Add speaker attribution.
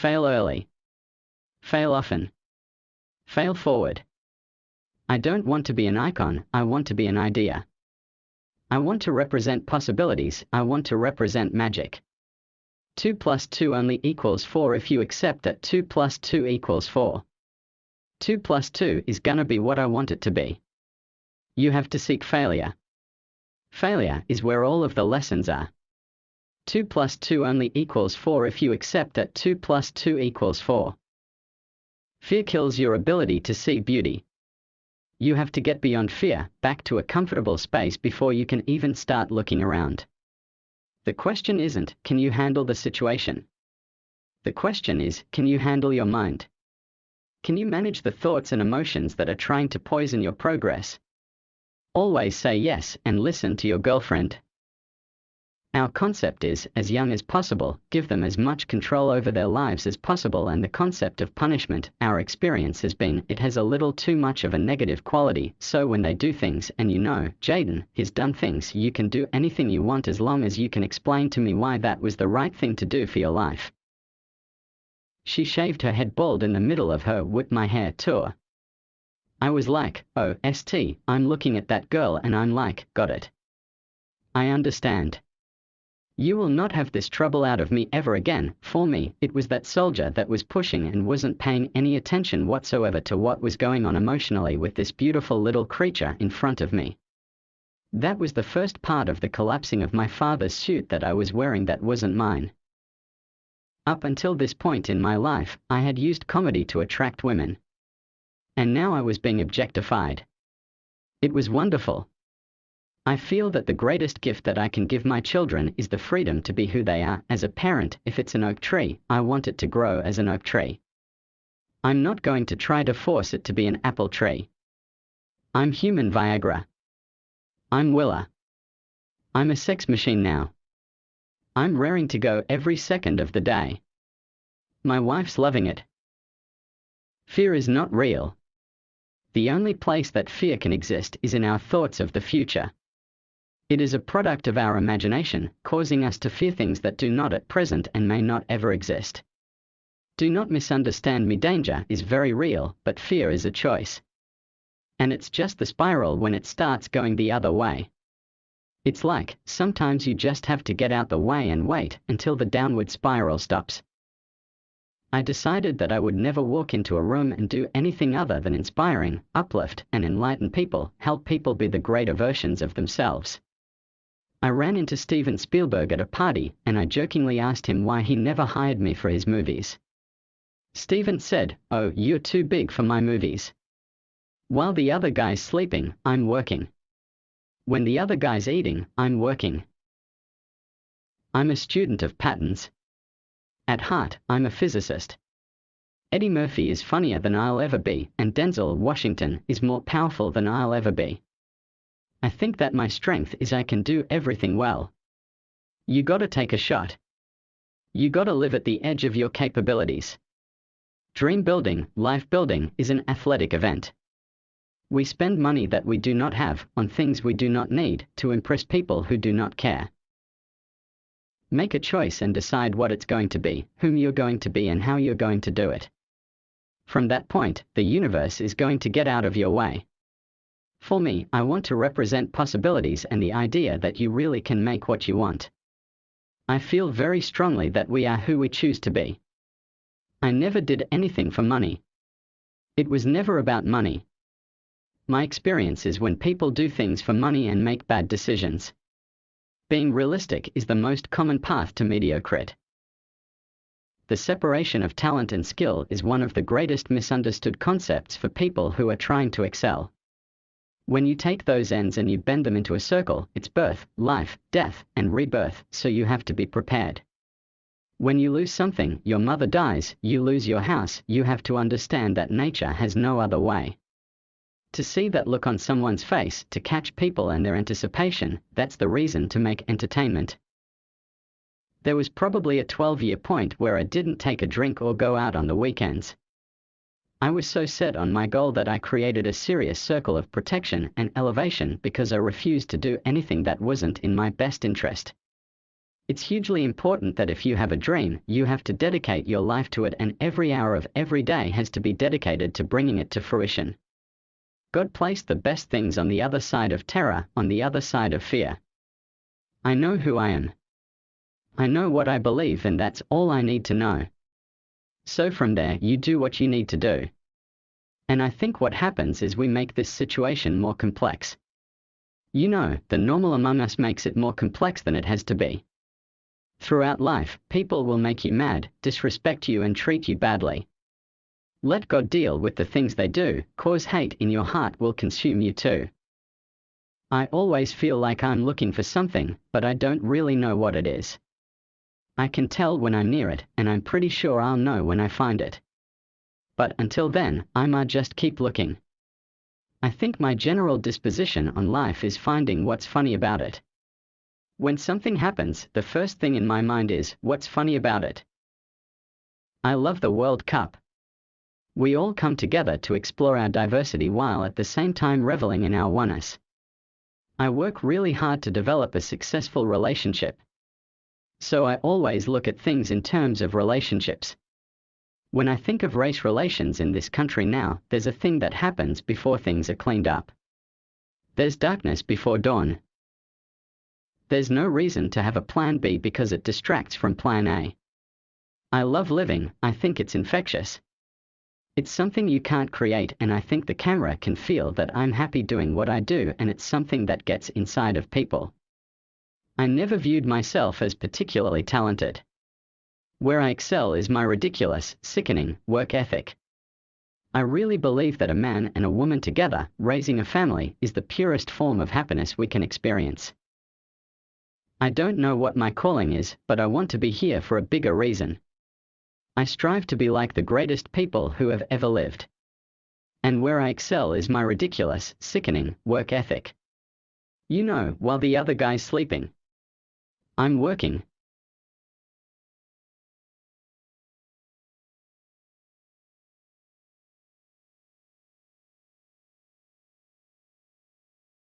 Speaker 1: Fail early. Fail often. Fail forward. I don't want to be an icon, I want to be an idea. I want to represent possibilities, I want to represent magic. 2 plus 2 only equals 4 if you accept that 2 plus 2 equals 4. 2 plus 2 is gonna be what I want it to be. You have to seek failure. Failure is where all of the lessons are. 2 plus 2 only equals 4 if you accept that 2 plus 2 equals 4. Fear kills your ability to see beauty. You have to get beyond fear, back to a comfortable space before you can even start looking around. The question isn't, can you handle the situation? The question is, can you handle your mind? Can you manage the thoughts and emotions that are trying to poison your progress? Always say yes and listen to your girlfriend. Our concept is, as young as possible, give them as much control over their lives as possible, and the concept of punishment, our experience has been, it has a little too much of a negative quality, so when they do things and you know, Jaden, he's done things, you can do anything you want as long as you can explain to me why that was the right thing to do for your life. She shaved her head bald in the middle of her Whip My Hair tour. I was like, oh, I'm looking at that girl and I'm like, got it. I understand. You will not have this trouble out of me ever again. For me, it was that soldier that was pushing and wasn't paying any attention whatsoever to what was going on emotionally with this beautiful little creature in front of me. That was the first part of the collapsing of my father's suit that I was wearing that wasn't mine. Up until this point in my life, I had used comedy to attract women. And now I was being objectified. It was wonderful. I feel that the greatest gift that I can give my children is the freedom to be who they are. As a parent, if it's an oak tree, I want it to grow as an oak tree. I'm not going to try to force it to be an apple tree. I'm human Viagra. I'm Willa. I'm a sex machine now. I'm raring to go every second of the day. My wife's loving it. Fear is not real. The only place that fear can exist is in our thoughts of the future. It is a product of our imagination, causing us to fear things that do not at present and may not ever exist. Do not misunderstand me, danger is very real, but fear is a choice. And it's just the spiral when it starts going the other way. It's like, sometimes you just have to get out the way and wait until the downward spiral stops. I decided that I would never walk into a room and do anything other than inspiring, uplift, and enlighten people, help people be the greater versions of themselves. I ran into Steven Spielberg at a party, and I jokingly asked him why he never hired me for his movies. Steven said, "Oh, you're too big for my movies. While the other guy's sleeping, I'm working. When the other guy's eating, I'm working." I'm a student of patterns. At heart, I'm a physicist. Eddie Murphy is funnier than I'll ever be, and Denzel Washington is more powerful than I'll ever be. I think that my strength is I can do everything well. You gotta take a shot. You gotta live at the edge of your capabilities. Dream building, life building, is an athletic event. We spend money that we do not have, on things we do not need, to impress people who do not care. Make a choice and decide what it's going to be, whom you're going to be, and how you're going to do it. From that point, the universe is going to get out of your way. For me, I want to represent possibilities and the idea that you really can make what you want. I feel very strongly that we are who we choose to be. I never did anything for money. It was never about money. My experience is when people do things for money and make bad decisions. Being realistic is the most common path to mediocrity. The separation of talent and skill is one of the greatest misunderstood concepts for people who are trying to excel. When you take those ends and you bend them into a circle, it's birth, life, death, and rebirth, so you have to be prepared. When you lose something, your mother dies, you lose your house, you have to understand that nature has no other way. To see that look on someone's face, to catch people and their anticipation, that's the reason to make entertainment. There was probably a 12-year point where I didn't take a drink or go out on the weekends. I was so set on my goal that I created a serious circle of protection and elevation because I refused to do anything that wasn't in my best interest. It's hugely important that if you have a dream, you have to dedicate your life to it, and every hour of every day has to be dedicated to bringing it to fruition. God placed the best things on the other side of terror, on the other side of fear. I know who I am. I know what I believe, and that's all I need to know. So from there, you do what you need to do. And I think what happens is we make this situation more complex. You know, the normal among us makes it more complex than it has to be. Throughout life, people will make you mad, disrespect you, and treat you badly. Let God deal with the things they do, cause hate in your heart will consume you too. I always feel like I'm looking for something, but I don't really know what it is. I can tell when I'm near it, and I'm pretty sure I'll know when I find it. But until then, I might just keep looking. I think my general disposition on life is finding what's funny about it. When something happens, the first thing in my mind is, what's funny about it? I love the World Cup. We all come together to explore our diversity while at the same time reveling in our oneness. I work really hard to develop a successful relationship. So I always look at things in terms of relationships. When I think of race relations in this country now, there's a thing that happens before things are cleaned up. There's darkness before dawn. There's no reason to have a plan B because it distracts from plan A. I love living, I think it's infectious. It's something you can't create, and I think the camera can feel that I'm happy doing what I do, and it's something that gets inside of people. I never viewed myself as particularly talented. Where I excel is my ridiculous, sickening work ethic. I really believe that a man and a woman together, raising a family, is the purest form of happiness we can experience. I don't know what my calling is, but I want to be here for a bigger reason. I strive to be like the greatest people who have ever lived. And where I excel is my ridiculous, sickening work ethic. You know, while the other guy's sleeping, I'm working.